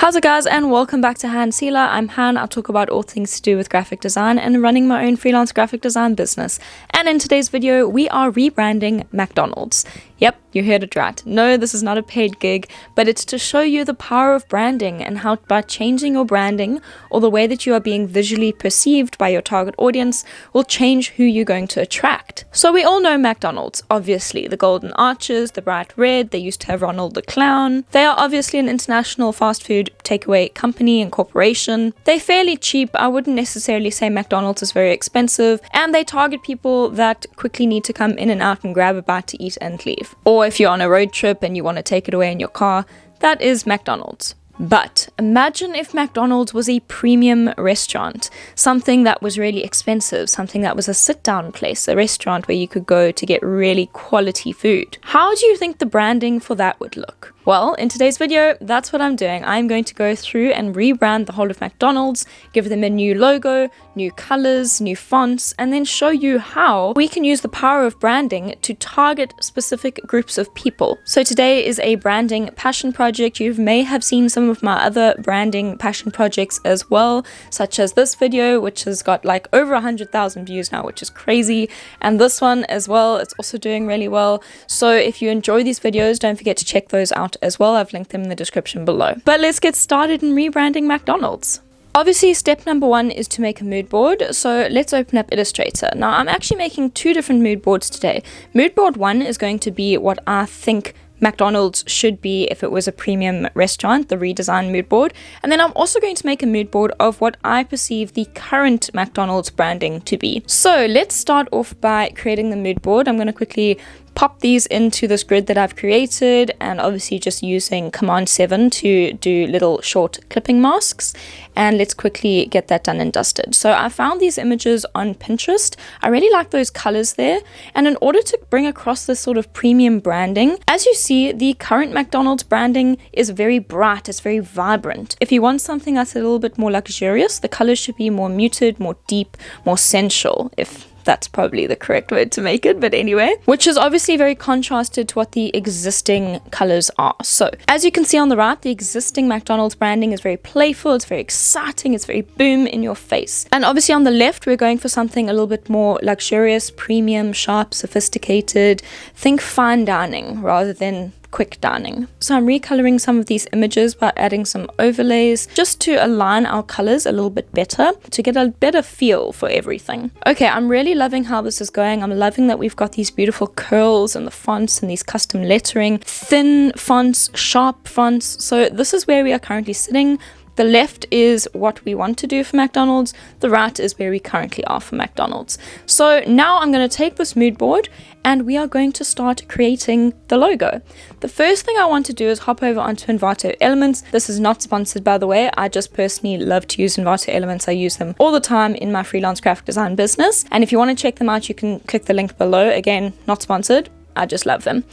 How's it guys, and welcome back to HanSelah. I'm Han. I'll talk about all things to do with graphic design and running my own freelance graphic design business. And in today's video, we are rebranding McDonald's. Yep, you heard it right. No, this is not a paid gig, but it's to show you the power of branding and how by changing your branding or the way that you are being visually perceived by your target audience will change who you're going to attract. So we all know McDonald's, obviously. The golden arches, the bright red, they used to have Ronald the Clown. They are obviously an international fast food takeaway company and corporation. They're fairly cheap. I wouldn't necessarily say McDonald's is very expensive, and they target people that quickly need to come in and out and grab a bite to eat and leave. Or if you're on a road trip and you want to take it away in your car, that is McDonald's. But imagine if McDonald's was a premium restaurant, something that was really expensive, something that was a sit-down place, a restaurant where you could go to get really quality food. How do you think the branding for that would look? Well, in today's video, that's what I'm doing. I'm going to go through and rebrand the whole of McDonald's, give them a new logo, new colors, new fonts, and then show you how we can use the power of branding to target specific groups of people. So today is a branding passion project. You may have seen some of my other branding passion projects as well, such as this video, which has got like over 100,000 views now, which is crazy. And this one as well, it's also doing really well. So if you enjoy these videos, don't forget to check those out as well. I've linked them in the description below. But let's get started in rebranding McDonald's. Obviously, step number one is to make a mood board. So let's open up Illustrator. Now, I'm actually making two different mood boards today. Mood board one is going to be what I think McDonald's should be if it was a premium restaurant, the redesigned mood board. And then I'm also going to make a mood board of what I perceive the current McDonald's branding to be. So let's start off by creating the mood board. I'm going to quickly pop these into this grid that I've created, and obviously just using Command 7 to do little short clipping masks. And let's quickly get that done and dusted. So I found these images on Pinterest. I really like those colors there. And in order to bring across this sort of premium branding, as you see, the current McDonald's branding is very bright, it's very vibrant. If you want something that's a little bit more luxurious, the colors should be more muted, more deep, more sensual, if that's probably the correct word to make it, but anyway, which is obviously very contrasted to what the existing colors are. So as you can see on the right, the existing McDonald's branding is very playful, it's very exciting, it's very boom in your face. And obviously on the left, we're going for something a little bit more luxurious, premium, sharp, sophisticated. Think fine dining rather than quick dining. So I'm recoloring some of these images by adding some overlays just to align our colors a little bit better, to get a better feel for everything. Okay, I'm really loving how this is going. I'm loving that we've got these beautiful curls and the fonts and these custom lettering, thin fonts, sharp fonts. So this is where we are currently sitting. The left is what we want to do for McDonald's. The right is where we currently are for McDonald's. So now I'm going to take this mood board and we are going to start creating the logo. The first thing I want to do is hop over onto Envato Elements. This is not sponsored, by the way. I just personally love to use Envato Elements. I use them all the time in my freelance graphic design business. And if you want to check them out, you can click the link below. Again, not sponsored. I just love them.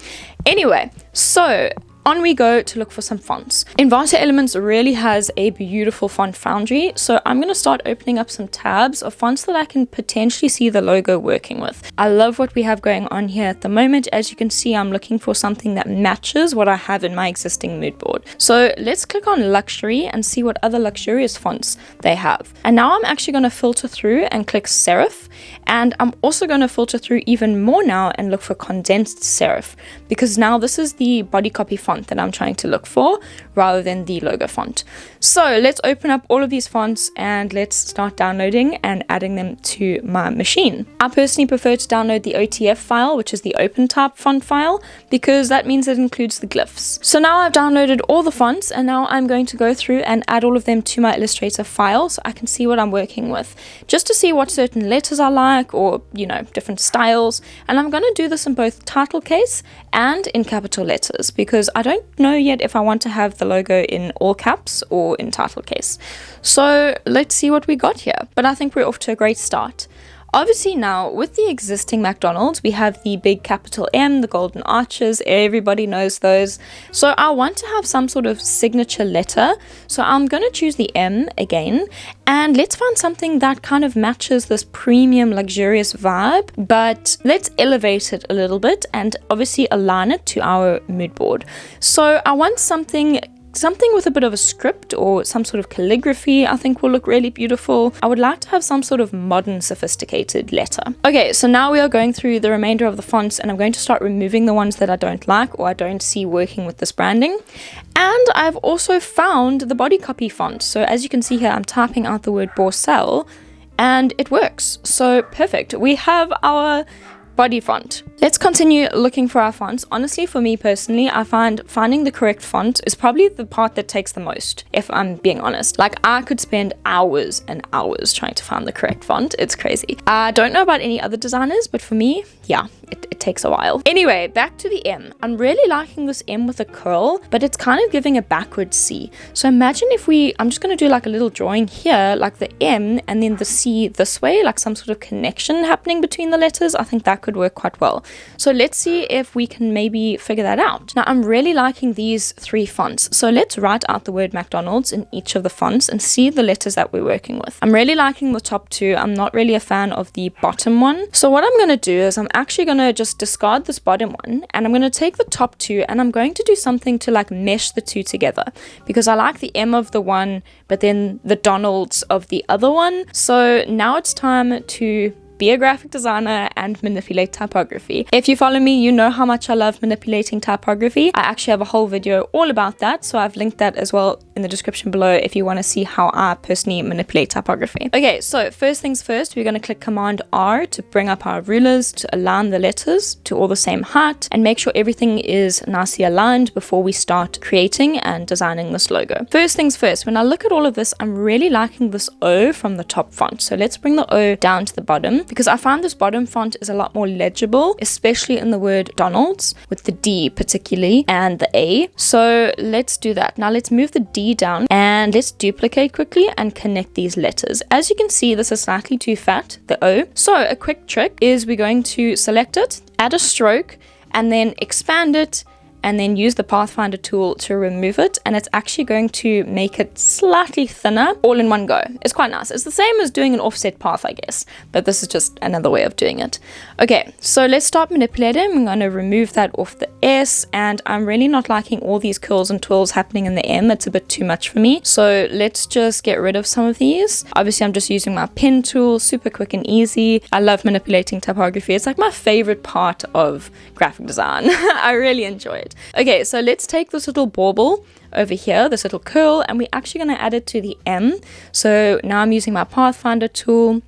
Anyway, so on we go to look for some fonts. Envato Elements really has a beautiful font foundry, so I'm going to start opening up some tabs of fonts that I can potentially see the logo working with. I love what we have going on here at the moment. As you can see, I'm looking for something that matches what I have in my existing mood board. So let's click on luxury and see what other luxurious fonts they have. And now I'm actually going to filter through and click serif, and I'm also going to filter through even more now and look for condensed serif, because now this is the body copy font that I'm trying to look for rather than the logo font. So let's open up all of these fonts and let's start downloading and adding them to my machine. I personally prefer to download the OTF file, which is the open type font file, because that means it includes the glyphs. So now I've downloaded all the fonts, and now I'm going to go through and add all of them to my Illustrator file so I can see what I'm working with, just to see what certain letters I like, or different styles. And I'm going to do this in both title case and in capital letters, because I don't know yet if I want to have the logo in all caps or in title case. So let's see what we got here. But I think we're off to a great start. Obviously now, with the existing McDonald's, we have the big capital M, the golden arches, everybody knows those. So I want to have some sort of signature letter. So I'm going to choose the M again, and let's find something that kind of matches this premium, luxurious vibe, but let's elevate it a little bit and obviously align it to our mood board. So I want something something with a bit of a script or some sort of calligraphy I think will look really beautiful. I would like to have some sort of modern, sophisticated letter. Okay, so now we are going through the remainder of the fonts, and I'm going to start removing the ones that I don't like or I don't see working with this branding. And I've also found the body copy font. So as you can see here, I'm typing out the word Borsell and it works. So perfect. We have our body font. Let's continue looking for our fonts. Honestly, for me personally, I find finding the correct font is probably the part that takes the most, if I'm being honest. Like, I could spend hours and hours trying to find the correct font. It's crazy. I don't know about any other designers, but for me, yeah, it takes a while. Anyway, back to the M. I'm really liking this M with a curl, but it's kind of giving a backwards C. So imagine if I'm just going to do like a little drawing here, like the M and then the C this way, like some sort of connection happening between the letters. I think that could work quite well. So let's see if we can maybe figure that out. Now, I'm really liking these 3 fonts. So let's write out the word McDonald's in each of the fonts and see the letters that we're working with. I'm really liking the top 2. I'm not really a fan of the bottom one. So what I'm going to do is I'm actually going to just discard this bottom one, and I'm going to take the top 2 and I'm going to do something to like mesh the 2 together, because I like the M of the one but then the Donald's of the other one. So now it's time to be a graphic designer and manipulate typography. If you follow me, you know how much I love manipulating typography. I actually have a whole video all about that, so I've linked that as well in the description below if you want to see how I personally manipulate typography. Okay, so first things first, we're going to click Command R to bring up our rulers to align the letters to all the same height and make sure everything is nicely aligned before we start creating and designing this logo. First things first, when I look at all of this, I'm really liking this O from the top font. So let's bring the O down to the bottom, because I find this bottom font is a lot more legible, especially in the word Donald's, with the D particularly and the A. So let's do that. Now let's move the D down and let's duplicate quickly and connect these letters. As you can see, this is slightly too fat, the O. So a quick trick is we're going to select it, add a stroke, and then expand it, and then use the Pathfinder tool to remove it, and it's actually going to make it slightly thinner all in one go. It's quite nice. It's the same as doing an offset path, I guess, but this is just another way of doing it. Okay, so let's start manipulating. I'm going to remove that off the S, and I'm really not liking all these curls and twirls happening in the M. It's a bit too much for me. So let's just get rid of some of these. Obviously, I'm just using my pen tool, super quick and easy. I love manipulating typography. It's like my favorite part of graphic design. I really enjoy it. Okay, so let's take this little bauble over here, this little curl, and we're actually going to add it to the M. So now I'm using my Pathfinder tool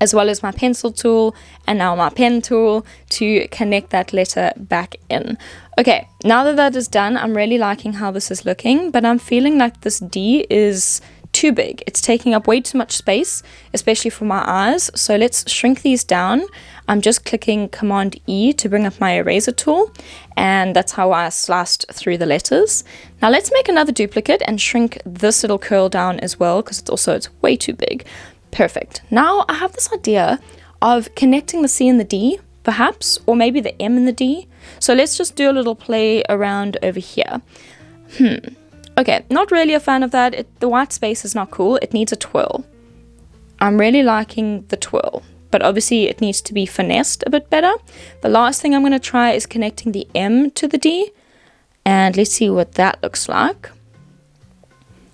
as well as my pencil tool and now my pen tool to connect that letter back in. Okay, now that that is done, I'm really liking how this is looking, but I'm feeling like this D is too big. It's taking up way too much space, especially for my eyes. So let's shrink these down. I'm just clicking Command E to bring up my eraser tool, and that's how I sliced through the letters. Now let's make another duplicate and shrink this little curl down as well, because it's way too big. Perfect. Now I have this idea of connecting the C and the D, perhaps, or maybe the M and the D. So let's just do a little play around over here. Okay, not really a fan of that. The white space is not cool. It needs a twirl. I'm really liking the twirl, but obviously it needs to be finessed a bit better. The last thing I'm going to try is connecting the M to the D, and let's see what that looks like.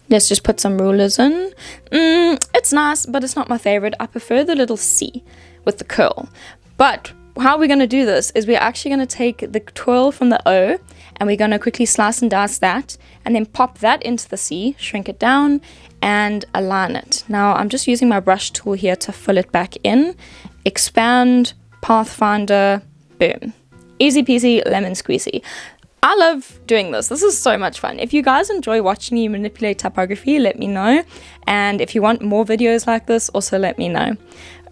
Let's just put some rulers in. It's nice, but it's not my favorite. I prefer the little C with the curl. But how we're going to do this is we're actually going to take the twirl from the O, and we're going to quickly slice and dice that, and then pop that into the C, shrink it down, and align it. Now I'm just using my brush tool here to fill it back in. Expand, Pathfinder, boom. Easy peasy, lemon squeezy. I love doing this. This is so much fun. If you guys enjoy watching me manipulate typography, let me know. And if you want more videos like this, also let me know.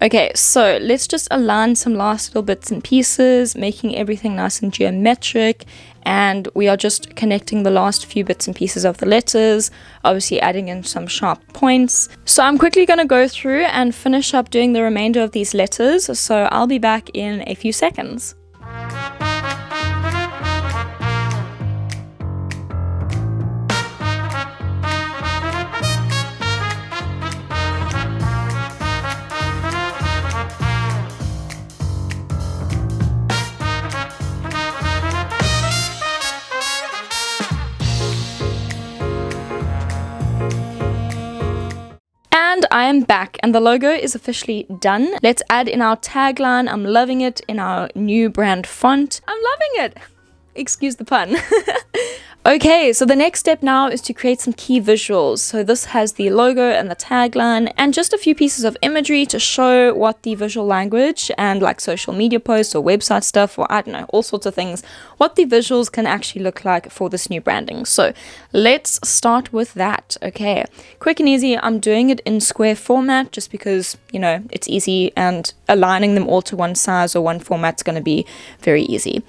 Okay, so let's just align some last little bits and pieces, making everything nice and geometric. And we are just connecting the last few bits and pieces of the letters, obviously adding in some sharp points. So I'm quickly going to go through and finish up doing the remainder of these letters. So I'll be back in a few seconds. And I am back, and the logo is officially done. Let's add in our tagline. I'm loving it in our new brand font. I'm loving it. Excuse the pun. Okay, so the next step now is to create some key visuals. So this has the logo and the tagline and just a few pieces of imagery to show what the visual language and like social media posts or website stuff, or I don't know, all sorts of things, what the visuals can actually look like for this new branding. So let's start with that. Okay, quick and easy. I'm doing it in square format just because, you know, it's easy, and aligning them all to one size or one format is going to be very easy.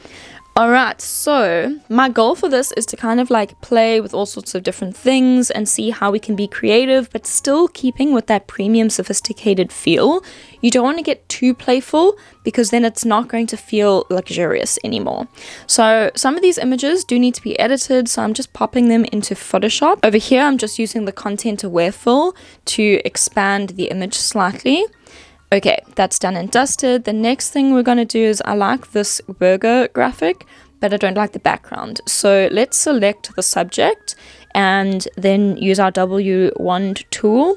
Alright, so my goal for this is to kind of like play with all sorts of different things and see how we can be creative, but still keeping with that premium sophisticated feel. You don't want to get too playful because then it's not going to feel luxurious anymore. So some of these images do need to be edited, so I'm just popping them into Photoshop. Over here, I'm just using the content aware fill to expand the image slightly. Okay, that's done and dusted. The next thing we're going to do is I like this burger graphic, but I don't like the background. So let's select the subject and then use our W wand tool.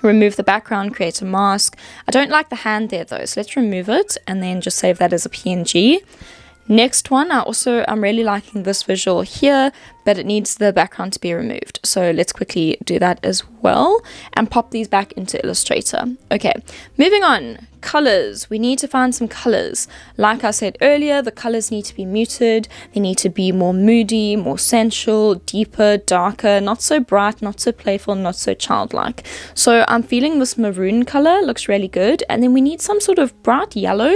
Remove the background, create a mask. I don't like the hand there though, so let's remove it and then just save that as a PNG. Next one, I'm really liking this visual here, but it needs the background to be removed. So let's quickly do that as well and pop these back into Illustrator. Okay, moving on. Colors. We need to find some colors. Like I said earlier, the colors need to be muted. They need to be more moody, more sensual, deeper, darker, not so bright, not so playful, not so childlike. So I'm feeling this maroon color looks really good. And then we need some sort of bright yellow,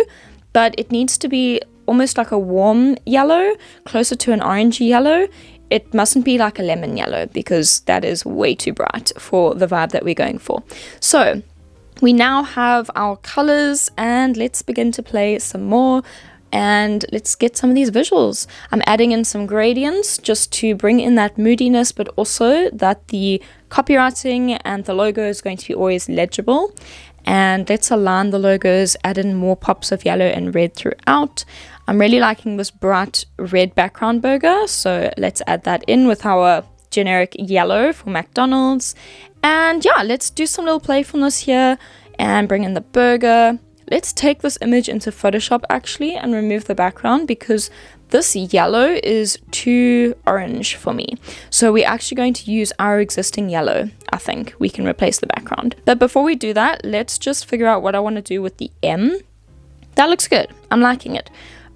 but it needs to be almost like a warm yellow, closer to an orangey yellow. It mustn't be like a lemon yellow because that is way too bright for the vibe that we're going for. So we now have our colors and let's begin to play some more and let's get some of these visuals. I'm adding in some gradients just to bring in that moodiness, but also that the copywriting and the logo is going to be always legible. And let's align the logos, add in more pops of yellow and red throughout. I'm really liking this bright red background burger, so let's add that in with our generic yellow for McDonald's. And yeah, let's do some little playfulness here and bring in the burger. Let's take this image into Photoshop actually and remove the background because this yellow is too orange for me. So we're actually going to use our existing yellow. I think we can replace the background. But before we do that, let's just figure out what I want to do with the M. That looks good. I'm liking it.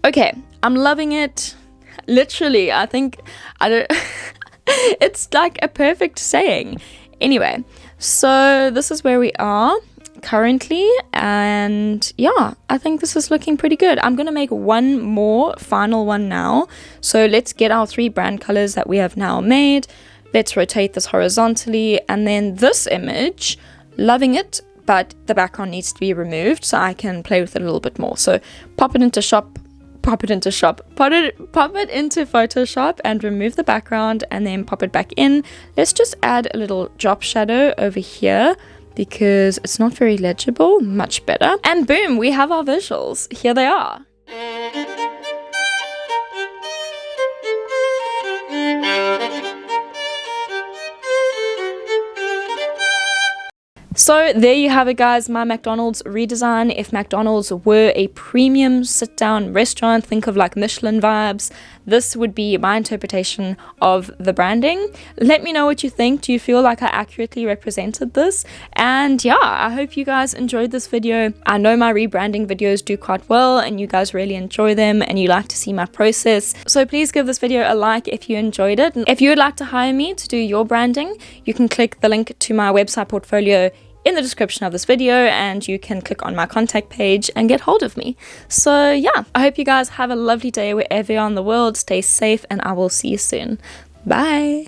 Okay, I'm loving it. Literally, I think, it's like a perfect saying. Anyway, so this is where we are currently, and yeah, I think this is looking pretty good. I'm gonna make one more final one now. So let's get our 3 brand colors that we have now made. Let's rotate this horizontally, and then this image, loving it, but the background needs to be removed so I can play with it a little bit more. So pop it into Photoshop and remove the background and then pop it back in. Let's just add a little drop shadow over here because it's not very legible. Much better. And boom, we have our visuals. Here they are. So there you have it, guys, my McDonald's redesign. If McDonald's were a premium sit-down restaurant, think of like Michelin vibes, this would be my interpretation of the branding. Let me know what you think. Do you feel like I accurately represented this? And yeah, I hope you guys enjoyed this video. I know my rebranding videos do quite well and you guys really enjoy them and you like to see my process. So please give this video a like if you enjoyed it. And if you would like to hire me to do your branding, you can click the link to my website portfolio in the description of this video and you can click on my contact page and get hold of me. So yeah, I hope you guys have a lovely day wherever you are in the world. Stay safe and I will see you soon. Bye.